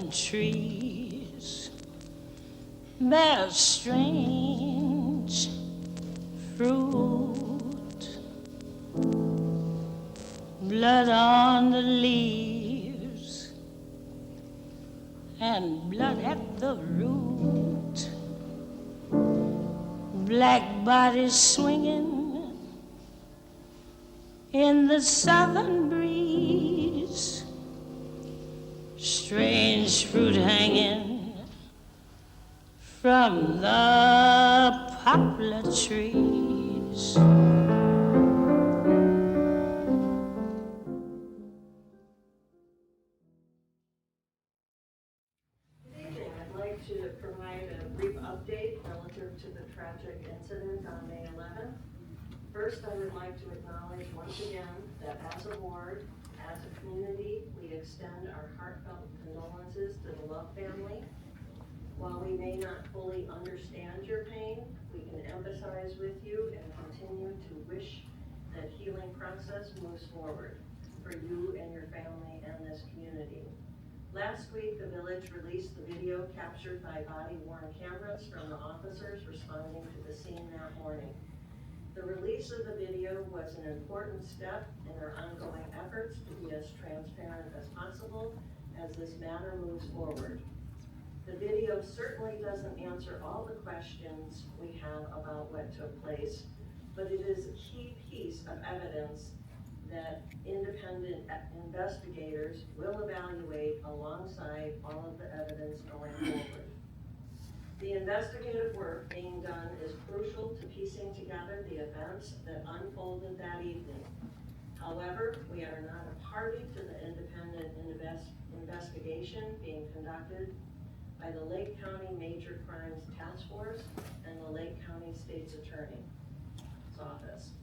and trees bear strange fruit. Blood on the leaves and blood at the root. Black bodies swinging in the southern breeze. Strange fruit hanging from the poplar trees. To provide a brief update relative to the tragic incident on May 11th. First, I would like to acknowledge once again that as a ward, as a community, we extend our heartfelt condolences to the Love family. While we may not fully understand your pain, we can empathize with you and continue to wish that healing process moves forward for you and your family and this community. Last week, the village released the video captured by body-worn cameras from the officers responding to the scene that morning. The release of the video was an important step in our ongoing efforts to be as transparent as possible as this matter moves forward. The video certainly doesn't answer all the questions we have about what took place, but it is a key piece of evidence that independent investigators will evaluate alongside all of the evidence going forward. The investigative work being done is crucial to piecing together the events that unfolded that evening. However, we are not a party to the independent investigation being conducted by the Lake County Major Crimes Task Force and the Lake County State's Attorney's Office.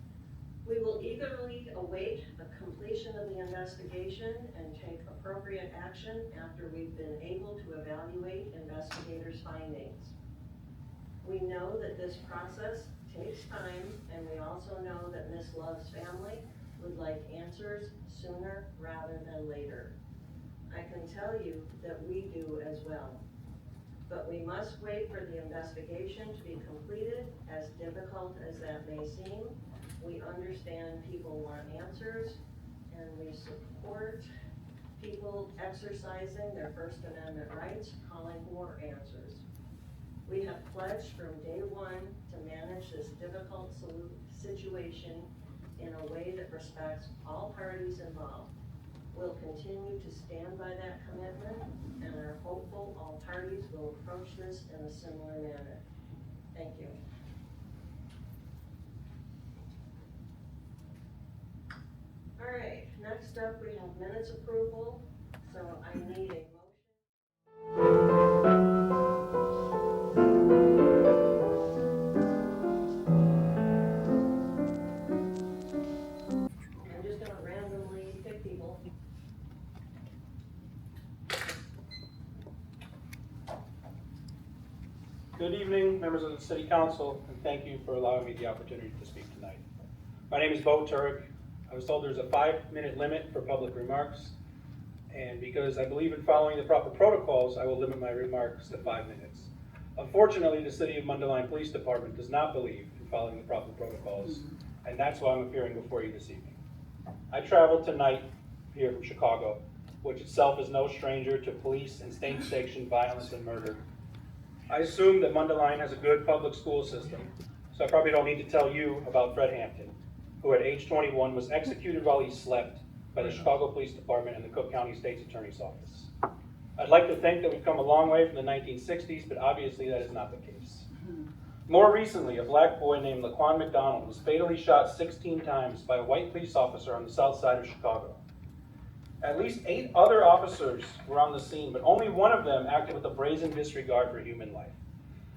We will eagerly await the completion of the investigation and take appropriate action after we've been able to evaluate investigators' findings. We know that this process takes time, and we also know that Ms. Love's family would like answers sooner rather than later. I can tell you that we do as well. But we must wait for the investigation to be completed, as difficult as that may seem. We understand people want answers, and we support people exercising their First Amendment rights, calling for answers. We have pledged from day one to manage this difficult situation in a way that respects all parties involved. We'll continue to stand by that commitment, and are hopeful all parties will approach this in a similar manner. Thank you. All right, next up we have minutes approval. So I need a motion. I'm just going to randomly pick people. Good evening, members of the City Council, and thank you for allowing me the opportunity to speak tonight. My name is Bo Turek. I was told there's a 5-minute limit for public remarks, and because I believe in following the proper protocols, I will limit my remarks to 5 minutes. Unfortunately, the City of Mundelein Police Department does not believe in following the proper protocols, and that's why I'm appearing before you this evening. I traveled tonight here from Chicago, which itself is no stranger to police and state-sanctioned violence and murder. I assume that Mundelein has a good public school system, so I probably don't need to tell you about Fred Hampton, who at age 21 was executed while he slept by the Chicago Police Department and the Cook County State's Attorney's Office. I'd like to think that we've come a long way from the 1960s, but obviously that is not the case. More recently, a black boy named Laquan McDonald was fatally shot 16 times by a white police officer on the south side of Chicago. At least 8 other officers were on the scene, but only one of them acted with a brazen disregard for human life.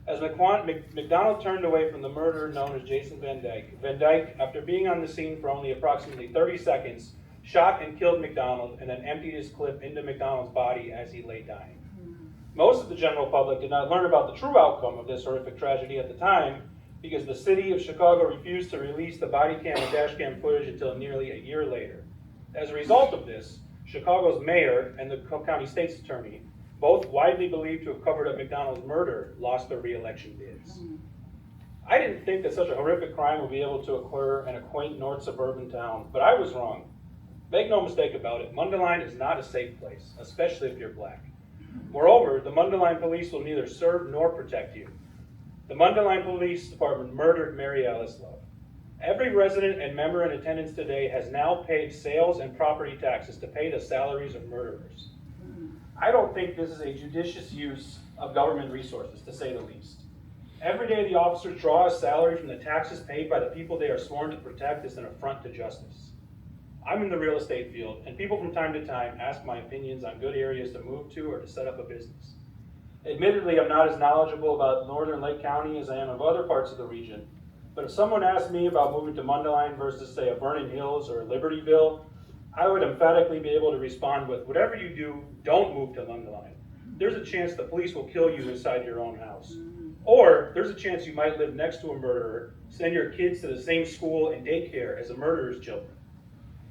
As McDonald turned away from the murderer known as Jason Van Dyke, after being on the scene for only approximately 30 seconds, shot and killed McDonald and then emptied his clip into McDonald's body as he lay dying. Most of the general public did not learn about the true outcome of this horrific tragedy at the time because the city of Chicago refused to release the body cam and dash cam footage until nearly a year later. As a result of this, Chicago's mayor and the Cook County State's Attorney both widely believed to have covered up McDonald's murder, lost their re-election bids. I didn't think that such a horrific crime would be able to occur in a quaint north suburban town, but I was wrong. Make no mistake about it, Mundelein is not a safe place, especially if you're black. Moreover, the Mundelein police will neither serve nor protect you. The Mundelein Police Department murdered Mary Alice Love. Every resident and member in attendance today has now paid sales and property taxes to pay the salaries of murderers. I don't think this is a judicious use of government resources, to say the least. Every day the officers draw a salary from the taxes paid by the people they are sworn to protect is an affront to justice. I'm in the real estate field, and people from time to time ask my opinions on good areas to move to or to set up a business. Admittedly, I'm not as knowledgeable about northern Lake County as I am of other parts of the region, but if someone asked me about moving to Mundelein versus, say, a Vernon Hills or a Libertyville, I would emphatically be able to respond with, whatever you do, don't move to Mundelein. There's a chance the police will kill you inside your own house. Or there's a chance you might live next to a murderer, send your kids to the same school and daycare as a murderer's children.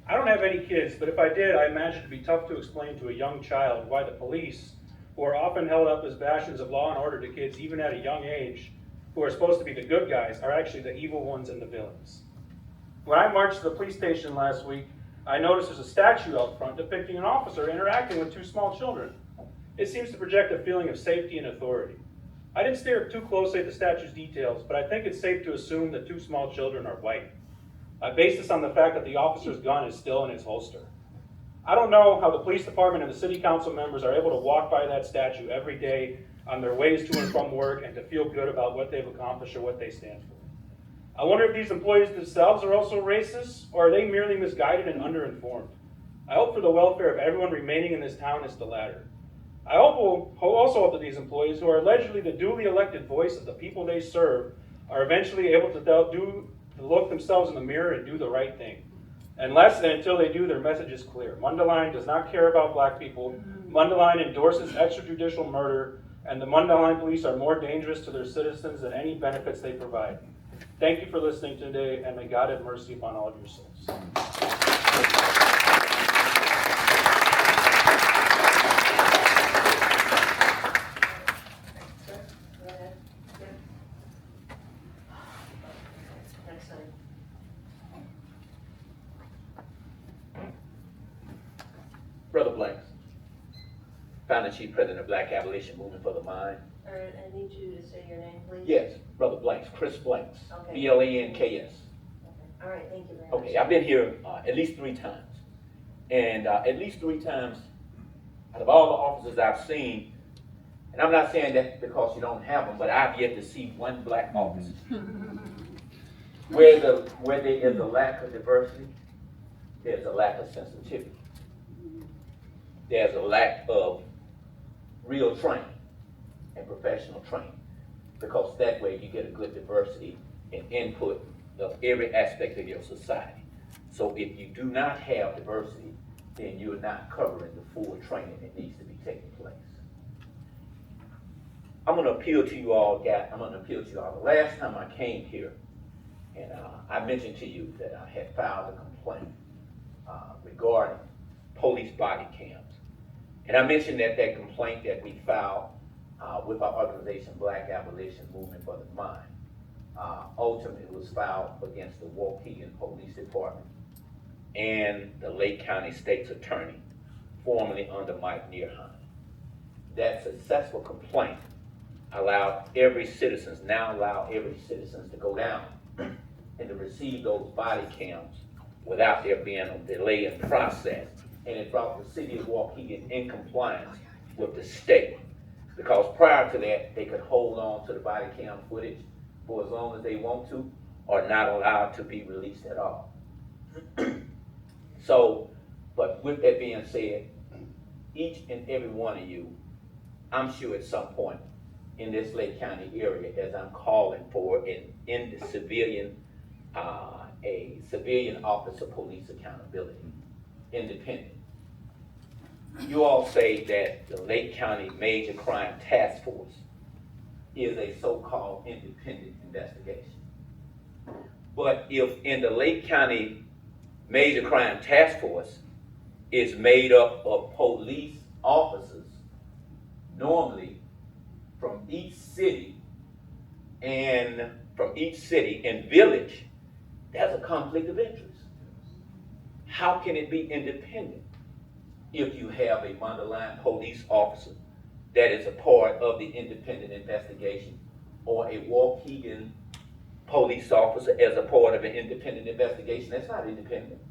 I don't have any kids, but if I did, I imagine it'd be tough to explain to a young child why the police, who are often held up as bastions of law and order to kids even at a young age, who are supposed to be the good guys, are actually the evil ones and the villains. When I marched to the police station last week, I noticed there's a statue out front depicting an officer interacting with two small children. It seems to project a feeling of safety and authority. I didn't stare too closely at the statue's details, but I think it's safe to assume that two small children are white. I base this on the fact that the officer's gun is still in its holster. I don't know how the police department and the city council members are able to walk by that statue every day on their ways to and from work and to feel good about what they've accomplished or what they stand for. I wonder if these employees themselves are also racist, or are they merely misguided and underinformed? I hope for the welfare of everyone remaining in this town it's the latter. I also hope that these employees, who are allegedly the duly elected voice of the people they serve, are eventually able to look themselves in the mirror and do the right thing. Unless and until they do, their message is clear. Mundelein does not care about black people. Mundelein endorses extrajudicial murder, and the Mundelein police are more dangerous to their citizens than any benefits they provide. Thank you for listening today, and may God have mercy upon all of your souls. Brotha Blanks, founder chief president of Black Abolition Movement for the Mind. All right, I need you to say your name, please. Yes, Brotha Blanks, Chris Blanks, Okay. Blanks. Okay. All right, thank you very much. Okay, I've been here at least 3 times. And at least 3 times, out of all the officers I've seen, and I'm not saying that because you don't have them, but I've yet to see one black officer. Where there is a lack of diversity, there's a lack of sensitivity. There's a lack of real training and professional training, because that way you get a good diversity and input of every aspect of your society. So if you do not have diversity, then you're not covering the full training that needs to be taking place. I'm going to appeal to you all. The last time I came here, and I mentioned to you that I had filed a complaint regarding police body cams. And I mentioned that complaint that we filed with our organization, Black Abolition Movement for the Mind, ultimately was filed against the Waukegan Police Department and the Lake County State's Attorney, formerly under Mike Nearheim. That successful complaint allowed every citizen to go down and to receive those body cams without there being a delay in process. And it brought the city of Waukegan in compliance with the state. Because prior to that, they could hold on to the body cam footage for as long as they want to, or not allowed to be released at all. So, but with that being said, each and every one of you, I'm sure at some point in this Lake County area, as I'm calling for in the civilian, a civilian office of police accountability, independent. You all say that the Lake County Major Crime Task Force is a so-called independent investigation. But if in the Lake County Major Crime Task Force is made up of police officers normally from each city and village, there's a conflict of interest. How can it be independent if you have a Mundelein police officer that is a part of the independent investigation, or a Waukegan police officer as a part of an independent investigation? That's not independent.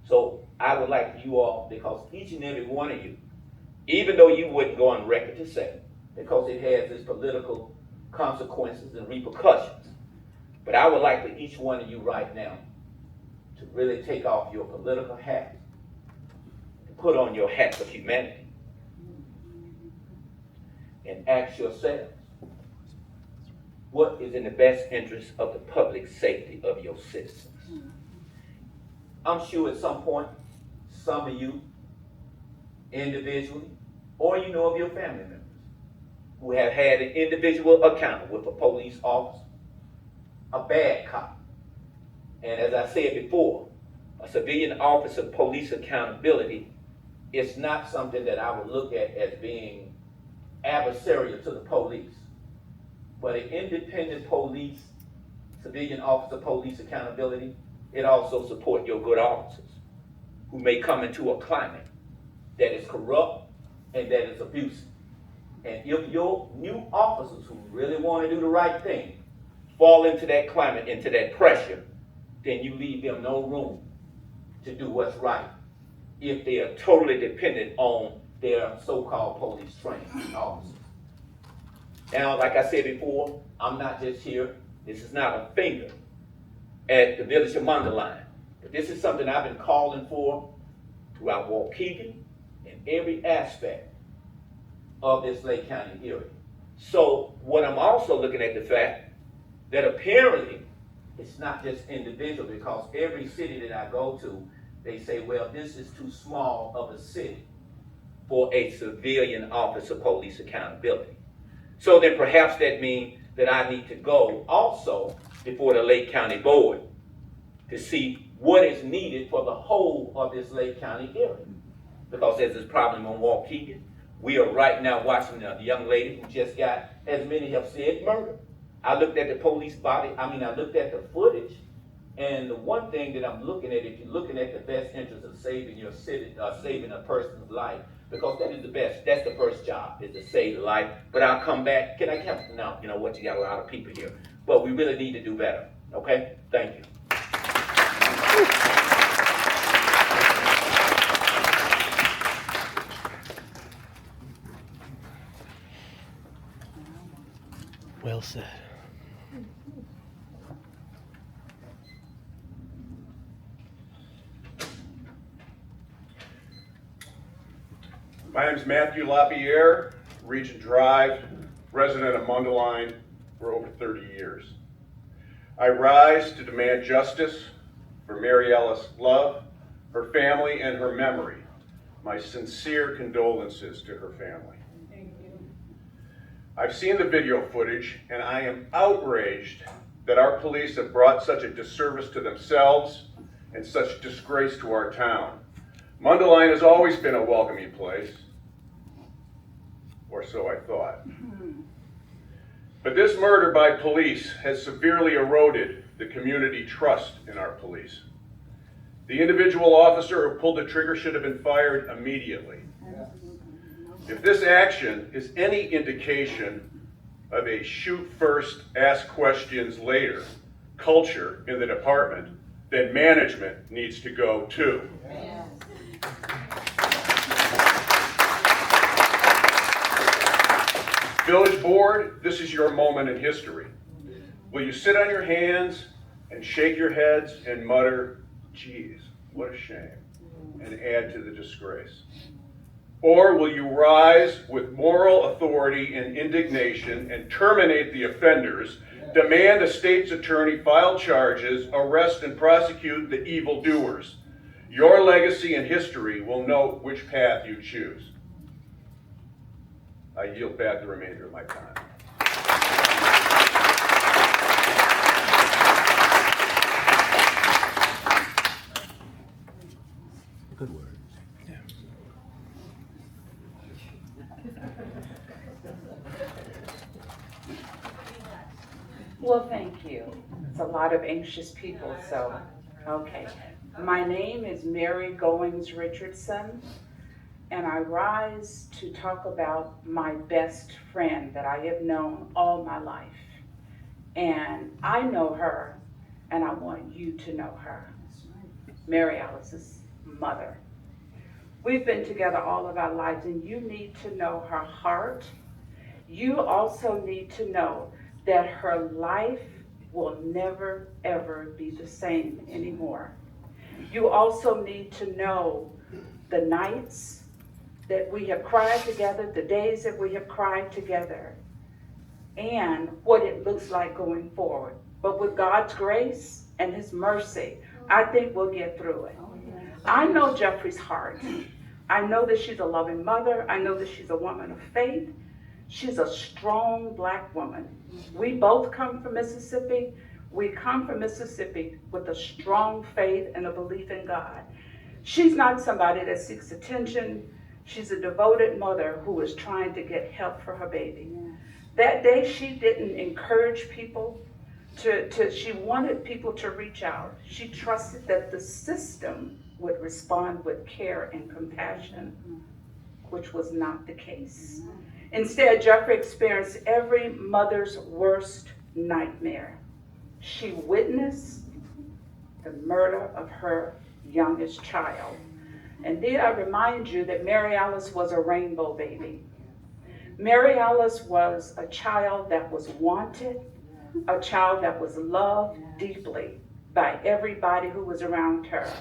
So I would like you all, because each and every one of you, even though you wouldn't go on record to say, because it has its political consequences and repercussions, but I would like for each one of you right now to really take off your political hat and put on your hats of humanity and ask yourselves, what is in the best interest of the public safety of your citizens? I'm sure at some point, some of you individually, or you know of your family members, who have had an individual encounter with a police officer, a bad cop. And as I said before, a civilian officer police accountability is not something that I would look at as being adversarial to the police. But an independent police, civilian officer police accountability, it also supports your good officers who may come into a climate that is corrupt and that is abusive. And if your new officers who really want to do the right thing fall into that climate, into that pressure, then you leave them no room to do what's right if they are totally dependent on their so-called police training officers. Now, like I said before, I'm not just here. This is not a finger at the village of Mundelein, but this is something I've been calling for throughout Waukegan in every aspect of this Lake County area. So what I'm also looking at the fact that apparently it's not just individual, because every city that I go to, they say, well, this is too small of a city for a civilian officer police accountability. So then perhaps that means that I need to go also before the Lake County Board to see what is needed for the whole of this Lake County area. Because there's this problem on Waukegan. We are right now watching a young lady who just got, as many have said, murdered. I looked at the police body, I looked at the footage, and the one thing that I'm looking at, if you're looking at the best interest of saving your city, saving a person's life, because that is the best, that's the first job, is to save life. But I'll come back, can I come? No, you know what, you got a lot of people here. But we really need to do better, okay? Thank you. Well said. My name is Matthew LaPierre, Regent Drive, resident of Mundelein for over 30 years. I rise to demand justice for Mary Ellis Love, her family, and her memory. My sincere condolences to her family. I've seen the video footage, and I am outraged that our police have brought such a disservice to themselves and such disgrace to our town. Mundelein has always been a welcoming place, or so I thought. But this murder by police has severely eroded the community trust in our police. The individual officer who pulled the trigger should have been fired immediately. If this action is any indication of a shoot first, ask questions later culture in the department, then management needs to go too. Village Board, this is your moment in history. Will you sit on your hands and shake your heads and mutter, geez, what a shame, and add to the disgrace? Or will you rise with moral authority and indignation and terminate the offenders, demand a state's attorney file charges, arrest and prosecute the evildoers? Your legacy and history will note which path you choose. I yield back the remainder of my time. Good word. Well, thank you. It's a lot of anxious people, so, okay. My name is Mary Goings Richardson, and I rise to talk about my best friend that I have known all my life. And I know her, and I want you to know her. Mary Alice's mother. We've been together all of our lives, and you need to know her heart. You also need to know that her life will never, ever be the same anymore. You also need to know the nights that we have cried together, the days that we have cried together, and what it looks like going forward. But with God's grace and His mercy, I think we'll get through it. I know Jeffrey's heart. I know that she's a loving mother. I know that she's a woman of faith. She's a strong Black woman. We both come from Mississippi. We come from Mississippi with a strong faith and a belief in God. She's not somebody that seeks attention. She's a devoted mother who is trying to get help for her baby. That day, she didn't encourage people she wanted people to reach out. She trusted that the system would respond with care and compassion, which was not the case. Instead, Jeffrey experienced every mother's worst nightmare. She witnessed the murder of her youngest child. And need I remind you that Mary Alice was a rainbow baby. Mary Alice was a child that was wanted, a child that was loved deeply by everybody who was around her.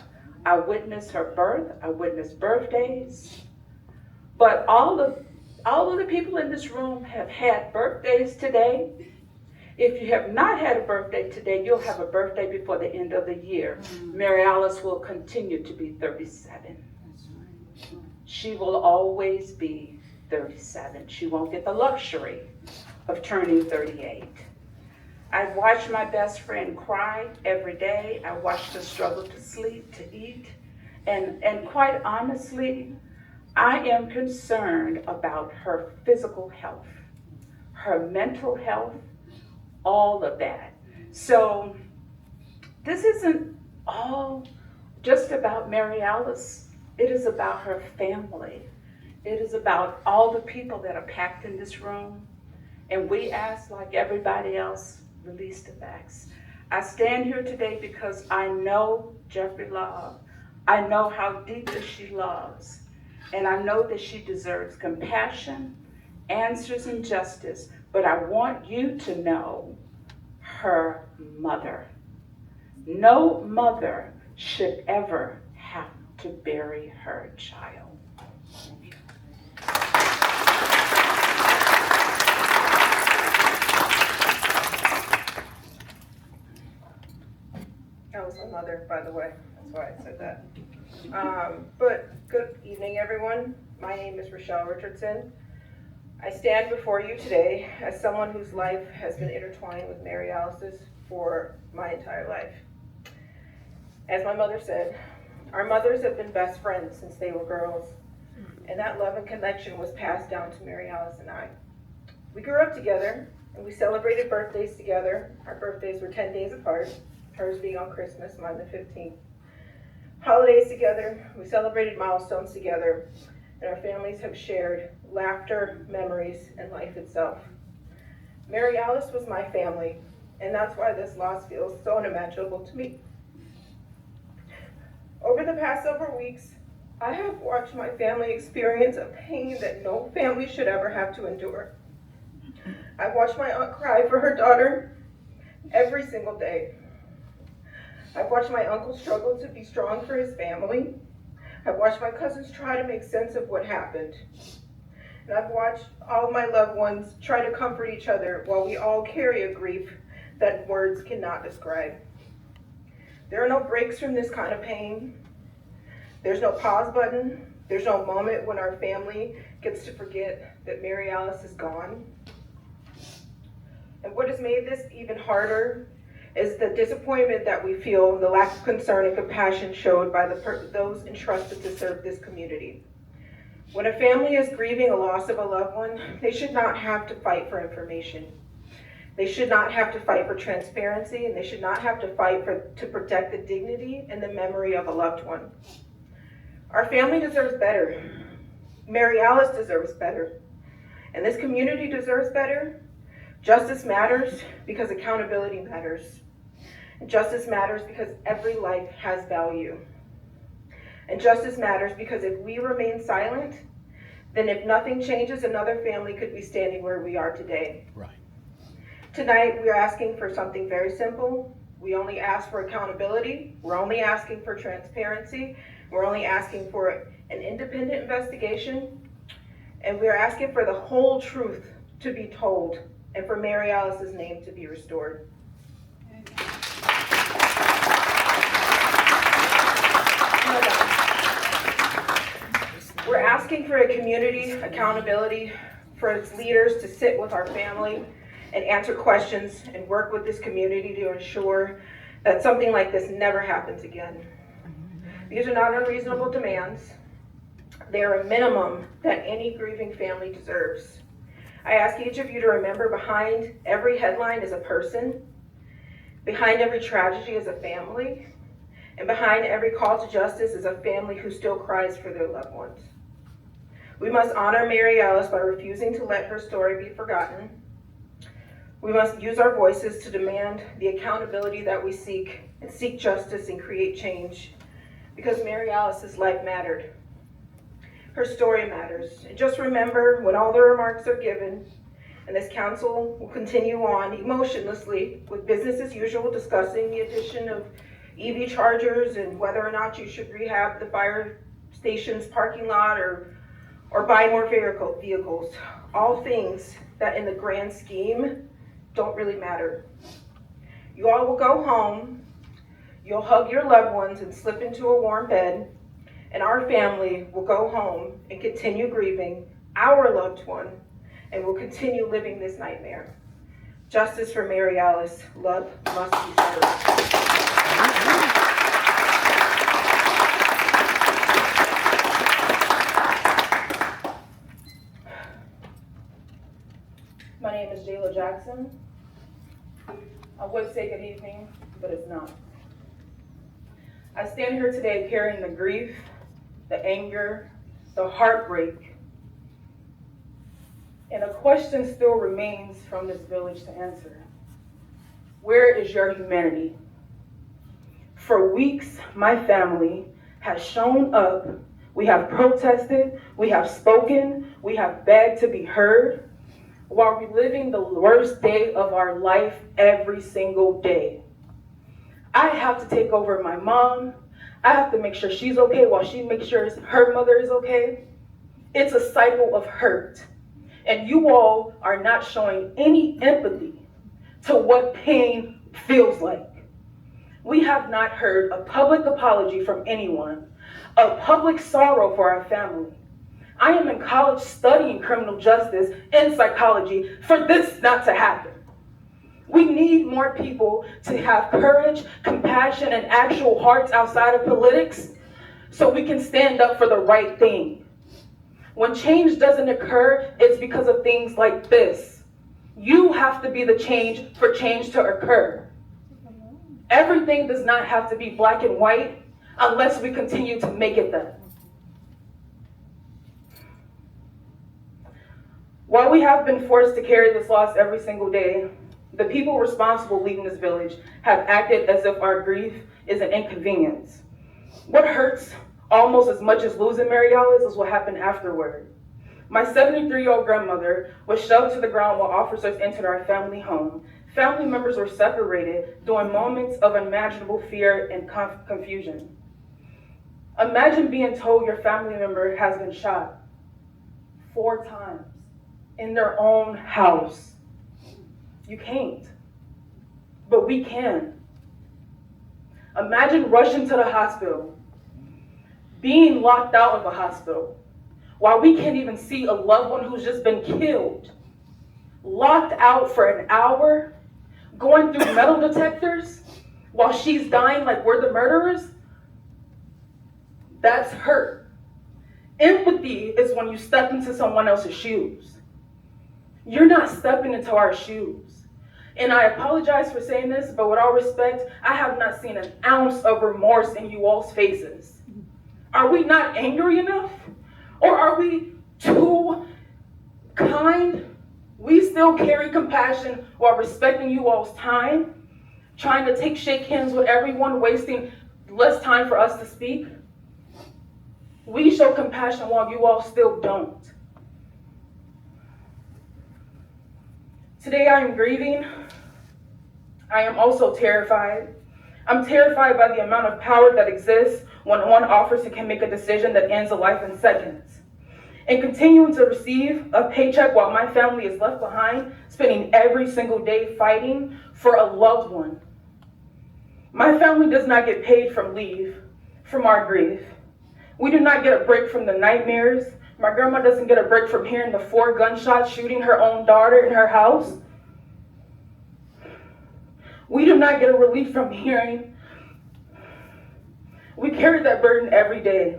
I witnessed her birth, I witnessed birthdays, but all of the people in this room have had birthdays today. If you have not had a birthday today, you'll have a birthday before the end of the year. Mary Alice will continue to be 37. She will always be 37. She won't get the luxury of turning 38. I watched my best friend cry every day. I watched her struggle to sleep, to eat. And quite honestly, I am concerned about her physical health, her mental health, all of that. So this isn't all just about Mary Alice. It is about her family. It is about all the people that are packed in this room. And we ask, like everybody else, release the facts. I stand here today because I know Jeffrey Love. I know how deeply she loves. And I know that she deserves compassion, answers, and justice. But I want you to know her mother. No mother should ever have to bury her child. That was my mother, by the way. That's why I said that. But good evening, everyone. My name is Rachelle Richardson. I stand before you today as someone whose life has been intertwined with Mary Alice's for my entire life. As my mother said, our mothers have been best friends since they were girls, and that love and connection was passed down to Mary Alice and I. We grew up together, and we celebrated birthdays together. Our birthdays were 10 days apart, hers being on Christmas, mine the 15th. Holidays together, we celebrated milestones together, and our families have shared laughter, memories, and life itself. Mary Alice was my family, and that's why this loss feels so unimaginable to me. Over the past several weeks, I have watched my family experience a pain that no family should ever have to endure. I've watched my aunt cry for her daughter every single day. I've watched my uncle struggle to be strong for his family. I've watched my cousins try to make sense of what happened. And I've watched all of my loved ones try to comfort each other while we all carry a grief that words cannot describe. There are no breaks from this kind of pain. There's no pause button. There's no moment when our family gets to forget that Mary Alice is gone. And what has made this even harder is the disappointment that we feel and the lack of concern and compassion showed by those entrusted to serve this community. When a family is grieving a loss of a loved one, they should not have to fight for information. They should not have to fight for transparency, and they should not have to fight to protect the dignity and the memory of a loved one. Our family deserves better. Mary Alice deserves better. And this community deserves better. Justice matters because accountability matters. And justice matters because every life has value. And justice matters because if we remain silent, then if nothing changes, another family could be standing where we are today. Right. Tonight, we're asking for something very simple. We only ask for accountability. We're only asking for transparency. We're only asking for an independent investigation. And we're asking for the whole truth to be told and for Mary Alice's name to be restored. We're asking for a community accountability, for its leaders to sit with our family and answer questions and work with this community to ensure that something like this never happens again. These are not unreasonable demands. They are a minimum that any grieving family deserves. I ask each of you to remember behind every headline is a person, behind every tragedy is a family, and behind every call to justice is a family who still cries for their loved ones. We must honor Mary Alice by refusing to let her story be forgotten. We must use our voices to demand the accountability that we seek and seek justice and create change, because Mary Alice's life mattered. Her story matters. And just remember, when all the remarks are given, and this council will continue on emotionlessly with business as usual, discussing the addition of EV chargers and whether or not you should rehab the fire station's parking lot or buy more vehicles. All things that in the grand scheme don't really matter. You all will go home, you'll hug your loved ones and slip into a warm bed, and our family will go home and continue grieving our loved one, and will continue living this nightmare. Justice for Mary Alice. Love must be served. My name is Jayla Jackson. I would say good evening, but it's not. I stand here today carrying the grief, the anger, the heartbreak, and a question still remains from this village to answer. Where is your humanity? For weeks, my family has shown up. We have protested, we have spoken, we have begged to be heard, while reliving the worst day of our life every single day. I have to take over my mom. I have to make sure she's okay while she makes sure her mother is okay. It's a cycle of hurt. And you all are not showing any empathy to what pain feels like. We have not heard a public apology from anyone, a public sorrow for our family. I am in college studying criminal justice and psychology for this not to happen. We need more people to have courage, compassion, and actual hearts outside of politics so we can stand up for the right thing. When change doesn't occur, it's because of things like this. You have to be the change for change to occur. Everything does not have to be black and white unless we continue to make it that. While we have been forced to carry this loss every single day, the people responsible leading this village have acted as if our grief is an inconvenience. What hurts almost as much as losing Mary Alice is what happened afterward. My 73-year-old grandmother was shoved to the ground while officers entered our family home. Family members were separated during moments of unimaginable fear and confusion. Imagine being told your family member has been shot 4 times in their own house. You can't, but we can. Imagine rushing to the hospital, being locked out of a hospital, while we can't even see a loved one who's just been killed, locked out for an hour, going through metal detectors while she's dying like we're the murderers. That's hurt. Empathy is when you step into someone else's shoes. You're not stepping into our shoes. And I apologize for saying this, but with all respect, I have not seen an ounce of remorse in you all's faces. Are we not angry enough? Or are we too kind? We still carry compassion while respecting you all's time, trying to shake hands with everyone, wasting less time for us to speak. We show compassion while you all still don't. Today I am grieving. I am also terrified. I'm terrified by the amount of power that exists when one officer can make a decision that ends a life in seconds. And continuing to receive a paycheck while my family is left behind, spending every single day fighting for a loved one. My family does not get paid from leave, from our grief. We do not get a break from the nightmares. My grandma doesn't get a break from hearing the 4 gunshots shooting her own daughter in her house. We do not get a relief from hearing. We carry that burden every day.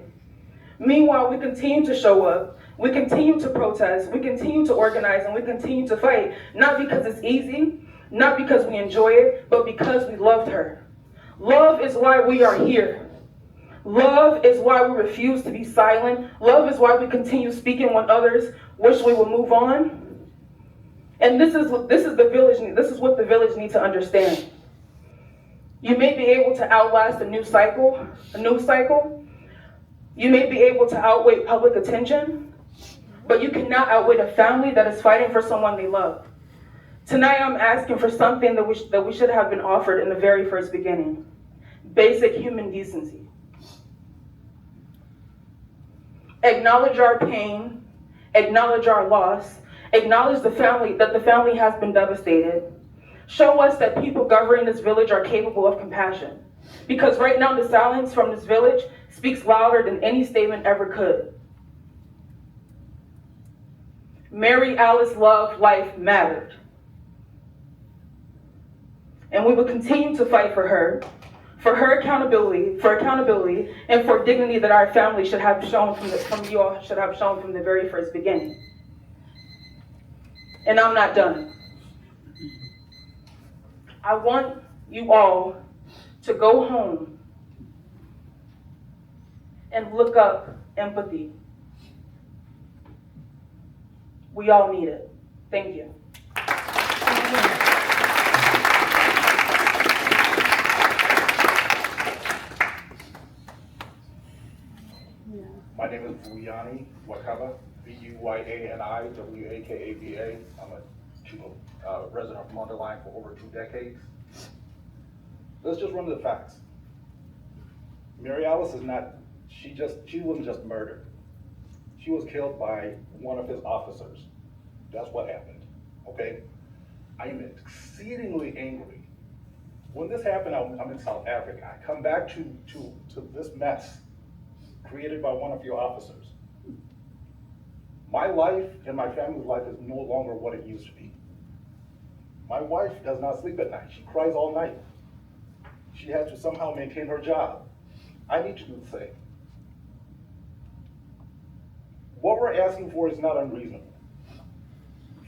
Meanwhile, we continue to show up. We continue to protest. We continue to organize, and we continue to fight. Not because it's easy, not because we enjoy it, but because we loved her. Love is why we are here. Love is why we refuse to be silent. Love is why we continue speaking when others wish we would move on. And this is the village. This is what the village needs to understand. You may be able to outlast a news cycle. You may be able to outweigh public attention, but you cannot outweigh a family that is fighting for someone they love. Tonight, I'm asking for something that we should have been offered in the very first beginning: basic human decency. Acknowledge our pain, acknowledge our loss, acknowledge that the family has been devastated. Show us that people governing this village are capable of compassion. Because right now the silence from this village speaks louder than any statement ever could. Mary Alice loved life mattered. And we will continue to fight for her accountability, and for dignity that our family should have shown from the very first beginning. And I'm not done. I want you all to go home and look up empathy. We all need it. Thank you. My name is Vuyani Wakaba, Vuyani Wakaba. I'm a resident of Mundelein for over 2 decades. Let's just run the facts. Mary Alice is not, she wasn't just murdered. She was killed by one of his officers. That's what happened, okay? I am exceedingly angry. When this happened, I'm in South Africa. I come back to this mess created by one of your officers. My life and my family's life is no longer what it used to be. My wife does not sleep at night. She cries all night. She has to somehow maintain her job. I need to do the same. What we're asking for is not unreasonable.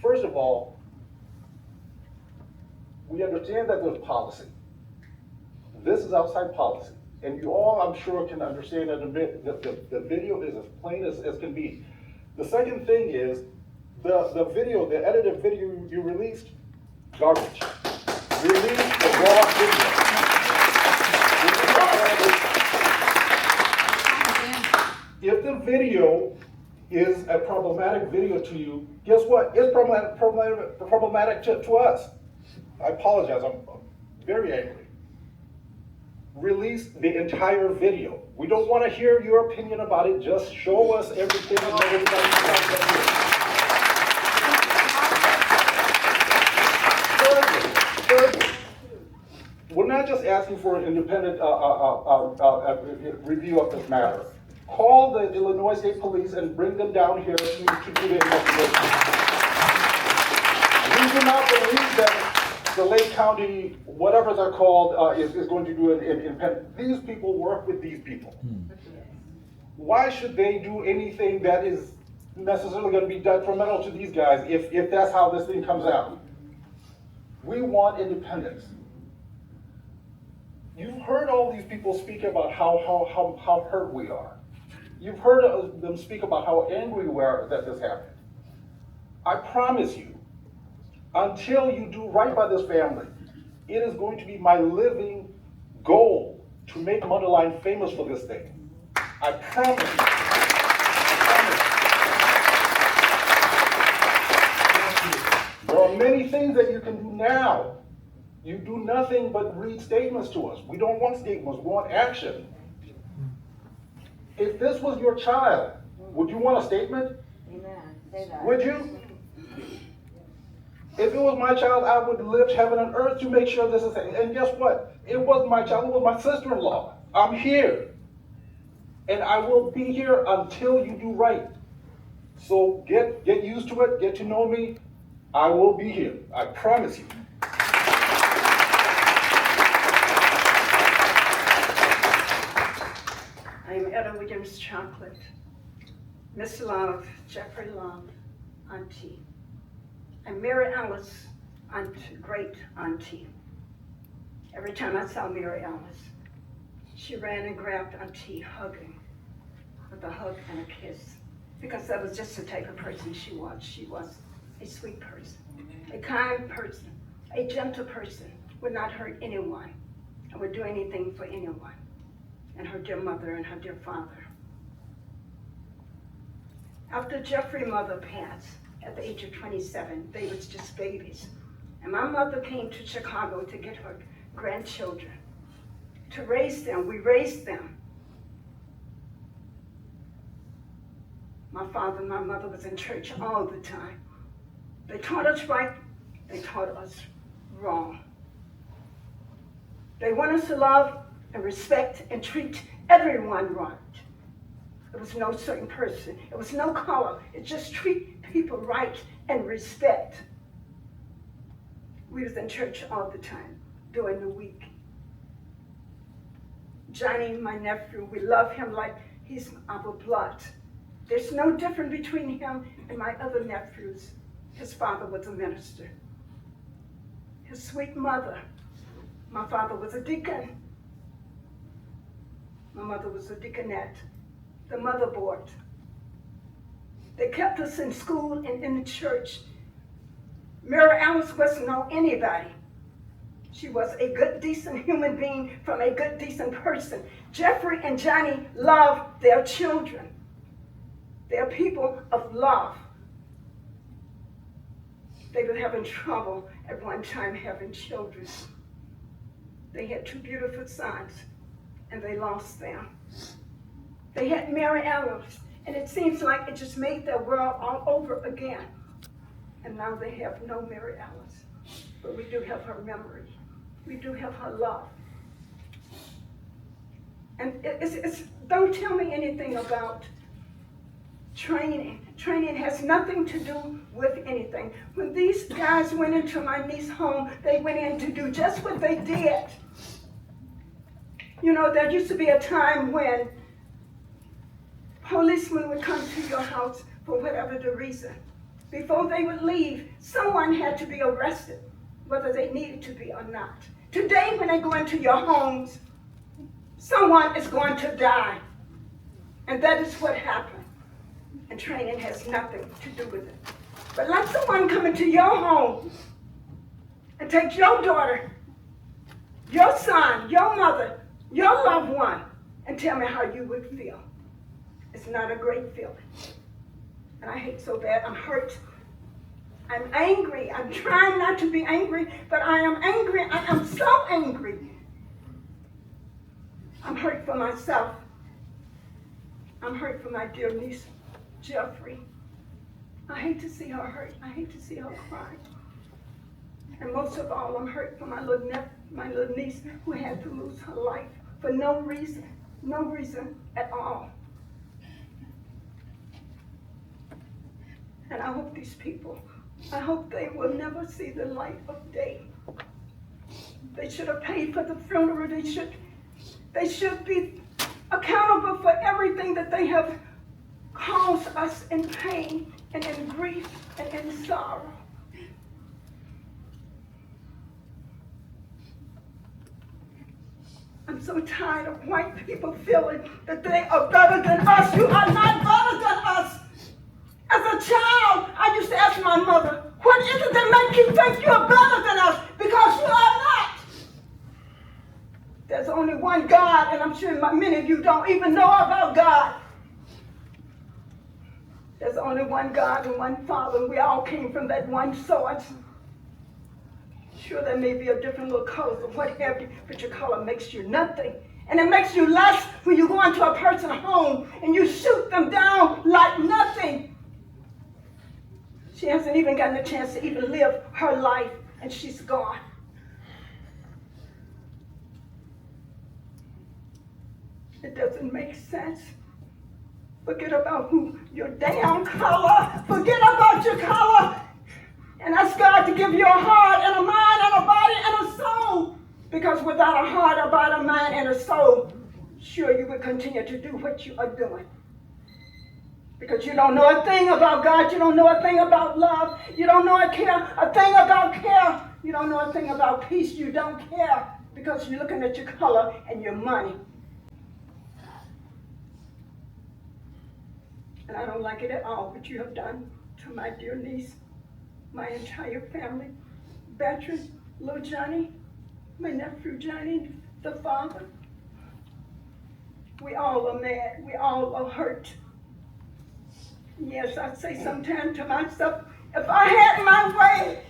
First of all, we understand that there's policy. This is outside policy. And you all, I'm sure, can understand that the video is as plain as can be. The second thing is, the video, the edited video you released, garbage. Release the raw video. If the video is a problematic video to you, guess what? It's problematic to us. I apologize, I'm very angry. Release the entire video. We don't want to hear your opinion about it. Just show us everything and let everybody know. Thirdly, we're not just asking for an independent review of this matter. Call the Illinois State Police and bring them down here to do the investigation. We do not believe that the Lake County, whatever they're called, is going to do an independent. These people work with these people. why should they do anything that is necessarily going to be detrimental to these guys if that's how this thing comes out? We want independence. You've heard all these people speak about how hurt we are. You've heard them speak about how angry we are that this happened. I promise you, until you do right by this family, it is going to be my living goal to make Mundelein famous for this thing. I promise you. There are many things that you can do now. You do nothing but read statements to us. We don't want statements, we want action. If this was your child, would you want a statement? Would you? If it was my child, I would lift heaven and earth to make sure this is, and guess what? It wasn't my child, it was my sister-in-law. I'm here. And I will be here until you do right. So get used to it, get to know me. I will be here, I promise you. I'm Etta Williams Chocolate, Miss Love, Jeffrey Love, Auntie. I'm Mary Alice, great auntie. Every time I saw Mary Alice, she ran and grabbed Auntie, hugging, with a hug and a kiss, because that was just the type of person she was. She was a sweet person, a kind person, a gentle person, would not hurt anyone, and would do anything for anyone, and her dear mother and her dear father. After Jeffrey's mother passed, at the age of 27, they was just babies. And my mother came to Chicago to get her grandchildren, to raise them. We raised them. My father and my mother was in church all the time. They taught us right, they taught us wrong. They want us to love and respect and treat everyone right. It was no certain person, it was no color, it just treat people right and respect. We was in church all the time, during the week. Johnny, my nephew, we love him like he's our blood. There's no difference between him and my other nephews. His father was a minister. His sweet mother, my father was a deacon. My mother was a deaconette, the motherboard. They kept us in school and in the church. Mary Alice wasn't know anybody. She was a good, decent human being from a good, decent person. Jeffrey and Johnny loved their children. They're people of love. They were having trouble at one time having children. They had two beautiful sons, and they lost them. They had Mary Alice, and it seems like it just made their world all over again. And now they have no Mary Alice, but we do have her memory. We do have her love. And don't tell me anything about training. Training has nothing to do with anything. When these guys went into my niece's home, they went in to do just what they did. You know, there used to be a time when policemen would come to your house for whatever the reason. Before they would leave, someone had to be arrested, whether they needed to be or not. Today, when they go into your homes, someone is going to die. And that is what happened. And training has nothing to do with it. But let someone come into your home and take your daughter, your son, your mother, your loved one, and tell me how you would feel. It's not a great feeling. And I hate so bad, I'm hurt. I'm angry. I'm trying not to be angry, but I am angry. I am so angry. I'm hurt for myself. I'm hurt for my dear niece, Jeffrey. I hate to see her hurt. I hate to see her cry. And most of all, I'm hurt for my little niece who had to lose her life for no reason at all. And I hope these people, I hope they will never see the light of day. They should have paid for the funeral. They should be accountable for everything that they have caused us in pain and in grief and in sorrow. I'm so tired of white people feeling that they are better than us. You are not better than us. As a child, I used to ask my mother, what is it that makes you think you're better than us? Because you are not. There's only one God, and I'm sure many of you don't even know about God. There's only one God and one Father, and we all came from that one source. Sure, there may be a different little color or whatever, but your color makes you nothing. And it makes you less when you go into a person's home and you shoot them down like nothing. She hasn't even gotten a chance to even live her life, and she's gone. It doesn't make sense. Forget about your damn color. Forget about your color. And ask God to give you a heart and a mind and a body and a soul. Because without a heart, a body, a mind, and a soul, sure you will continue to do what you are doing. Because you don't know a thing about God. You don't know a thing about love. You don't know a thing about care. You don't know a thing about peace. You don't care because you're looking at your color and your money. And I don't like it at all what you have done to my dear niece, my entire family, Bertrand, little Johnny, my nephew Johnny, the father. We all are mad. We all are hurt. Yes, I say sometimes to myself, if I had my way,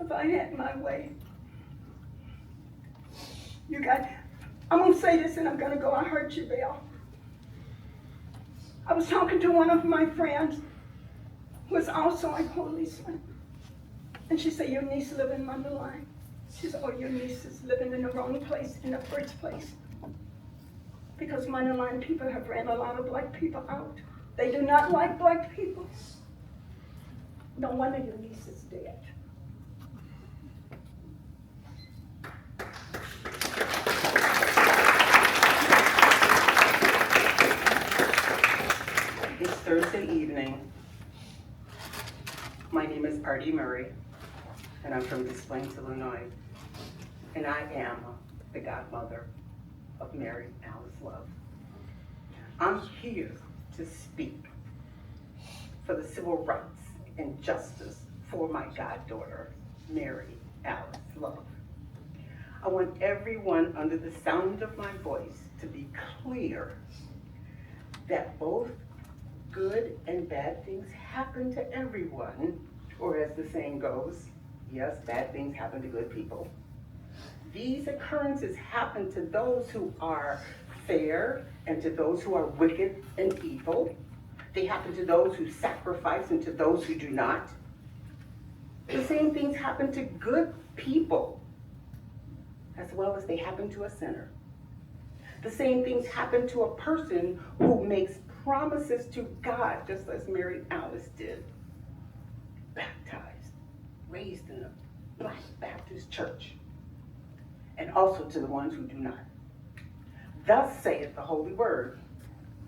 I'm going to say this and I'm going to go, I hurt you, Bill. I was talking to one of my friends who is also a policeman. And she said, your niece lives in Mundelein. She said, oh, your niece is living in the wrong place in the first place. Because Mundelein people have ran a lot of black people out. They do not like black people. No wonder your niece is dead. It's Thursday evening. My name is Artie Murray, and I'm from Des Plaines, Illinois. And I am the godmother of Mary Alice Love. I'm here to speak for the civil rights and justice for my goddaughter, Mary Alice Love. I want everyone under the sound of my voice to be clear that both good and bad things happen to everyone, or as the saying goes, yes, bad things happen to good people. These occurrences happen to those who are fair and to those who are wicked and evil. They happen to those who sacrifice and to those who do not. The same things happen to good people as well as they happen to a sinner. The same things happen to a person who makes promises to God, just as Mary Alice did. Baptized, raised in a Black Baptist church, and also to the ones who do not. Thus saith the holy word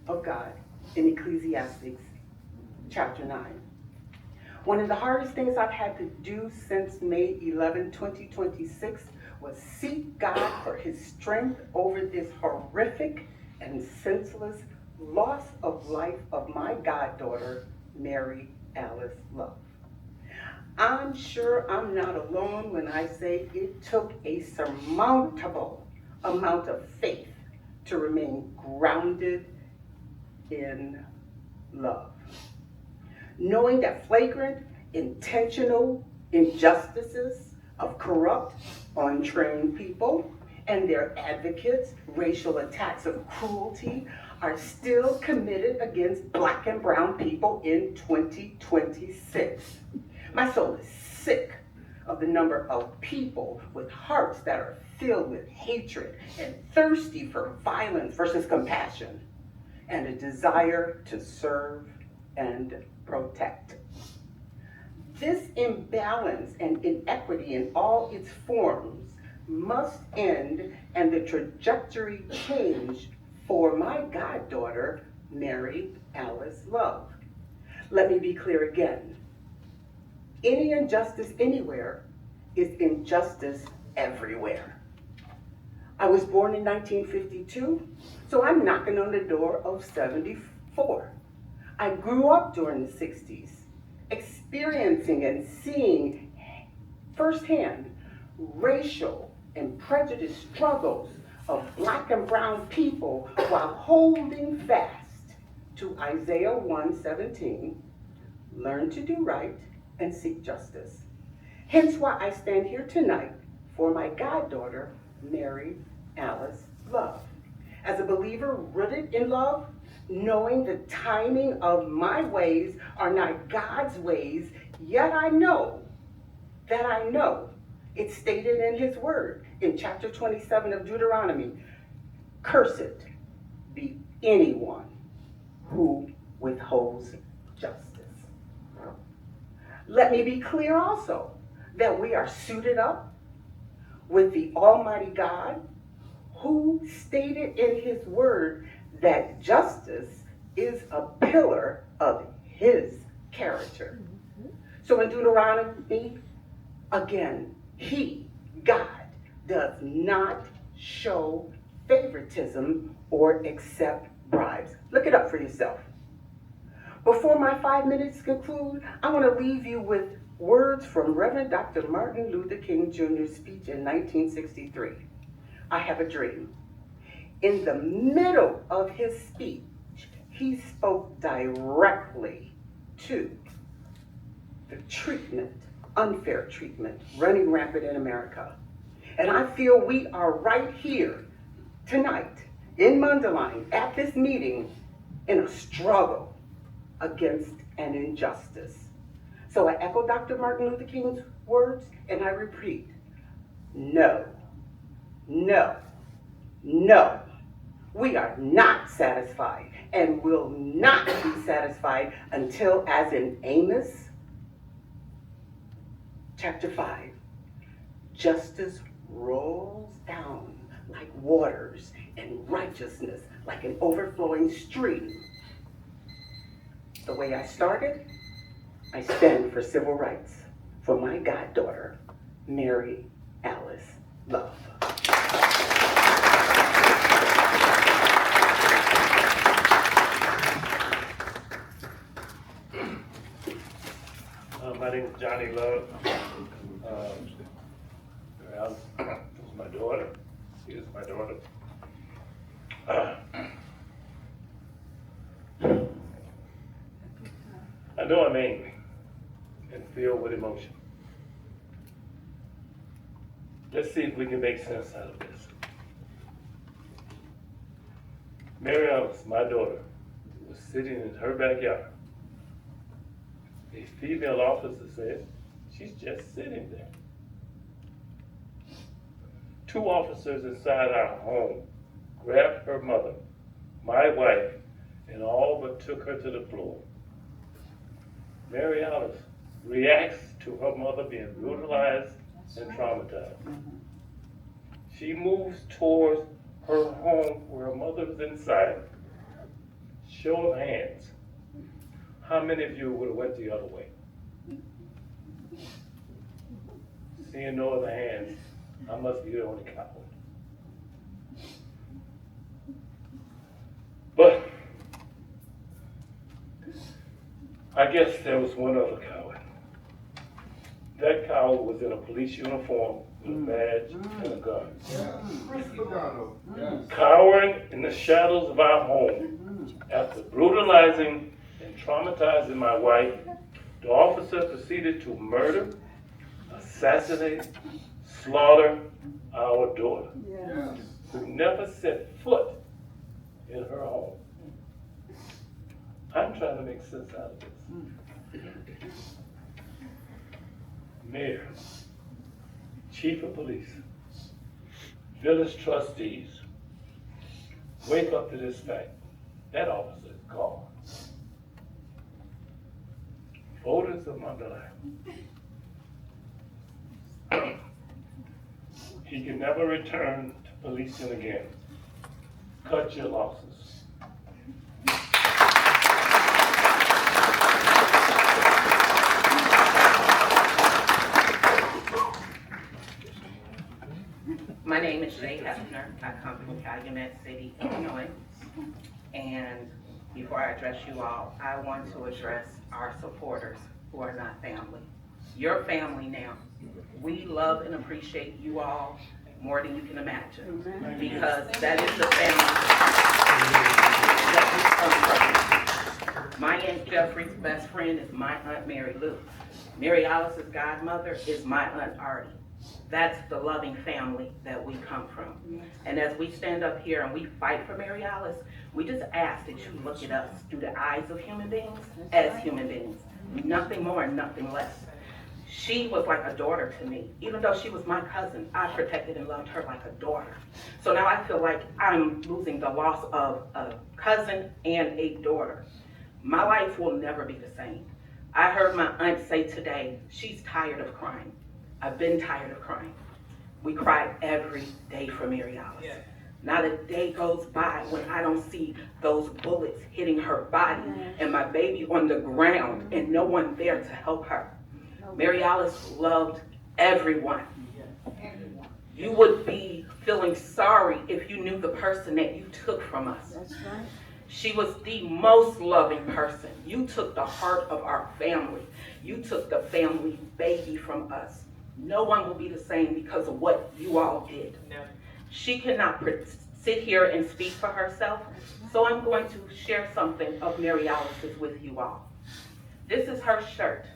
of God in Ecclesiastes chapter 9. One of the hardest things I've had to do since May 11, 2026 was seek God for his strength over this horrific and senseless loss of life of my goddaughter, Mary Alice Love. I'm sure I'm not alone when I say it took a surmountable amount of faith to remain grounded in love. Knowing that flagrant, intentional injustices of corrupt, untrained people and their advocates, racial attacks of cruelty, are still committed against Black and brown people in 2026. My soul is sick of the number of people with hearts that are filled with hatred and thirsty for violence versus compassion and a desire to serve and protect. This imbalance and inequity in all its forms must end and the trajectory change for my goddaughter, Mary Alice Love. Let me be clear again. Any injustice anywhere is injustice everywhere. I was born in 1952, so I'm knocking on the door of 74. I grew up during the 60s, experiencing and seeing firsthand racial and prejudice struggles of Black and brown people while holding fast to Isaiah 1:17, learn to do right and seek justice. Hence why I stand here tonight for my goddaughter, Mary Alice Love. As a believer rooted in love, knowing the timing of my ways are not God's ways, yet I know it's stated in his word in chapter 27 of Deuteronomy, cursed be anyone who withholds justice. Let me be clear also that we are suited up with the Almighty God who stated in his word that justice is a pillar of his character. So in Deuteronomy, again, he, God, does not show favoritism or accept bribes. Look it up for yourself. Before my 5 minutes conclude, I want to leave you with words from Reverend Dr. Martin Luther King Jr.'s speech in 1963. I have a dream. In the middle of his speech, he spoke directly to the treatment, unfair treatment, running rampant in America. And I feel we are right here tonight in Mundelein at this meeting in a struggle against an injustice. So I echo Dr. Martin Luther King's words and I repeat, no, no, no. We are not satisfied and will not be satisfied until, as in Amos chapter 5, justice rolls down like waters and righteousness like an overflowing stream. The way I started, I stand for civil rights for my goddaughter, Mary Alice Love. My name is Johnny Love. Alice is my daughter. She is my daughter. I know I'm angry and filled with emotion. Let's see if we can make sense out of this. Mary Alice, my daughter, was sitting in her backyard. A female officer said, she's just sitting there. 2 officers inside our home grabbed her mother, my wife, and all but took her to the floor. Mary Alice reacts to her mother being brutalized and traumatized. She moves towards her home where her mother is inside. Show of hands. How many of you would have went the other way? Seeing no other hands, I must be the only coward. But I guess there was one other coward. That coward was in a police uniform with a badge and a gun. Cowering in the shadows of our home. After brutalizing and traumatizing my wife, the officer proceeded to murder, assassinate, slaughter our daughter, who never set foot in her home. I'm trying to make sense out of this. Mayor, chief of police, village trustees, wake up to this fact. That officer is gone. Voters of Mundelein, She can never return to policing again. Cut your losses. My name is Jayla. I come from Calumet City, Illinois. And before I address you all, I want to address our supporters who are not family. Your family now. We love and appreciate you all more than you can imagine, because that is the family that we come from. My Aunt Jeffrey's best friend is my Aunt Mary Lou. Mary Alice's godmother is my Aunt Artie. That's the loving family that we come from. And as we stand up here and we fight for Mary Alice, we just ask that you look at us through the eyes of human beings as human beings. Nothing more and nothing less. She was like a daughter to me. Even though she was my cousin, I protected and loved her like a daughter. So now I feel like I'm losing the loss of a cousin and a daughter. My life will never be the same. I heard my aunt say today, she's tired of crying. I've been tired of crying. We cry every day for Mary Alice. Yeah. Not a day goes by when I don't see those bullets hitting her body and my baby on the ground and no one there to help her. Mary Alice loved everyone. You would be feeling sorry if you knew the person that you took from us. That's right. She was the most loving person. You took the heart of our family. You took the family baby from us. No one will be the same because of what you all did. No. She cannot sit here and speak for herself, so I'm going to share something of Mary Alice's with you all. This is her shirt,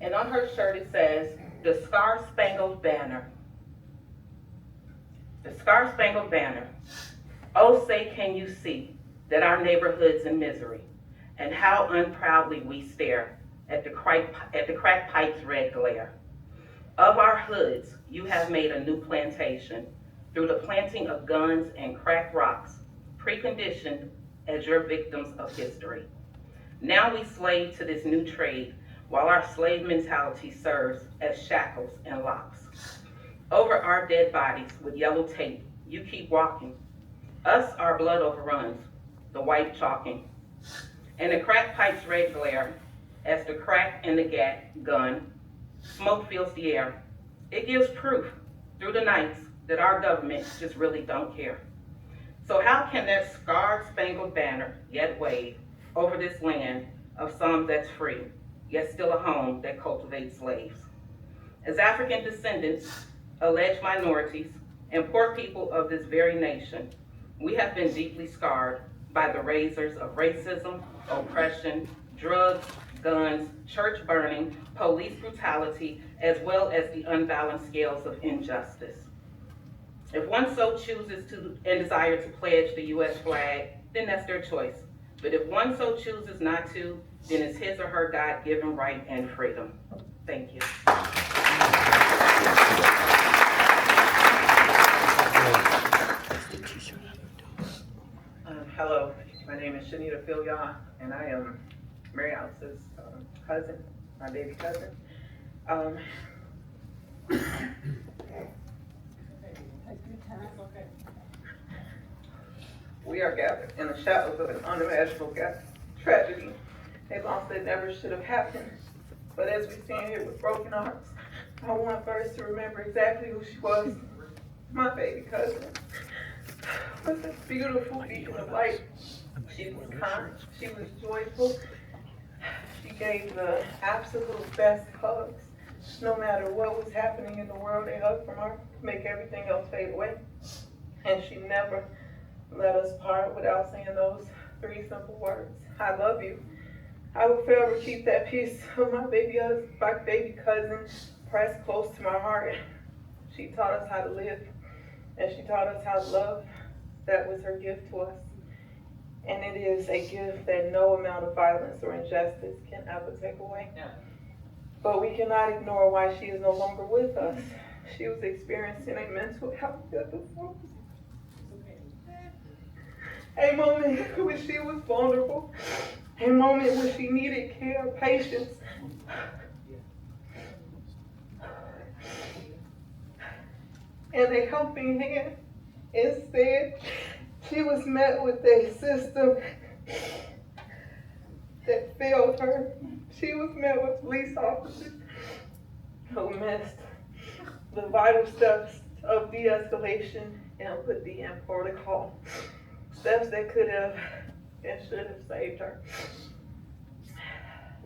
and on her shirt it says, "The Star-Spangled Banner." The Star-Spangled Banner. Oh, say can you see that our neighborhood's in misery, and how unproudly we stare at the crack pipe's red glare. Of our hoods, you have made a new plantation through the planting of guns and crack rocks, preconditioned as your victims of history. Now we slave to this new trade, while our slave mentality serves as shackles and locks. Over our dead bodies with yellow tape, you keep walking. Us, our blood overruns, the white chalking. And the crack pipe's red glare, as the crack and the gun, smoke fills the air. It gives proof through the nights that our government just really don't care. So how can that star-spangled banner yet wave over this land of some that's free, yet still a home that cultivates slaves? As African descendants, alleged minorities, and poor people of this very nation, we have been deeply scarred by the razors of racism, oppression, drugs, guns, church burning, police brutality, as well as the unbalanced scales of injustice. If one so chooses to and desire to pledge the U.S. flag, then that's their choice. But if one so chooses not to, then it's his or her God-given right and freedom. Thank you. Hello, my name is Shanita and I am Mary Alice's cousin, my baby cousin. We are gathered in the shadows of an unimaginable tragedy, a loss that never should have happened. But as we stand here with broken hearts, I want first to remember exactly who she was, my baby cousin. With this beautiful beacon of light. She was kind, she was joyful, she gave the absolute best hugs. No matter what was happening in the world, a hug from her make everything else fade away. And she never let us part without saying those three simple words: I love you. I will forever keep that piece of my baby cousin pressed close to my heart. She taught us how to live, and she taught us how to love. That was her gift to us. And it is a gift that no amount of violence or injustice can ever take away. Yeah. But we cannot ignore why she is no longer with us. She was experiencing a mental health episode. A moment when she was vulnerable. A moment when she needed care, patience. and a helping hand. Instead, she was met with a system that failed her. She was met with police officers who missed the vital steps of de-escalation and put the in protocol. Steps that could have and should have saved her.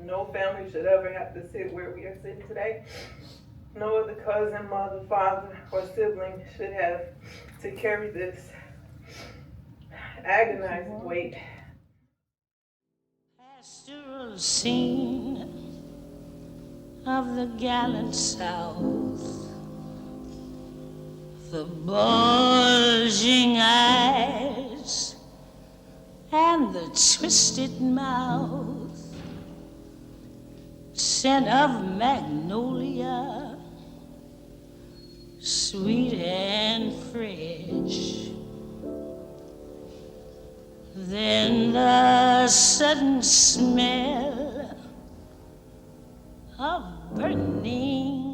No family should ever have to sit where we are sitting today. No other cousin, mother, father, or sibling should have to carry this agonizing weight. Pastoral scene of the gallant South, the bulging eyes and the twisted mouth, scent of magnolia, sweet and fresh. Then the sudden smell of burning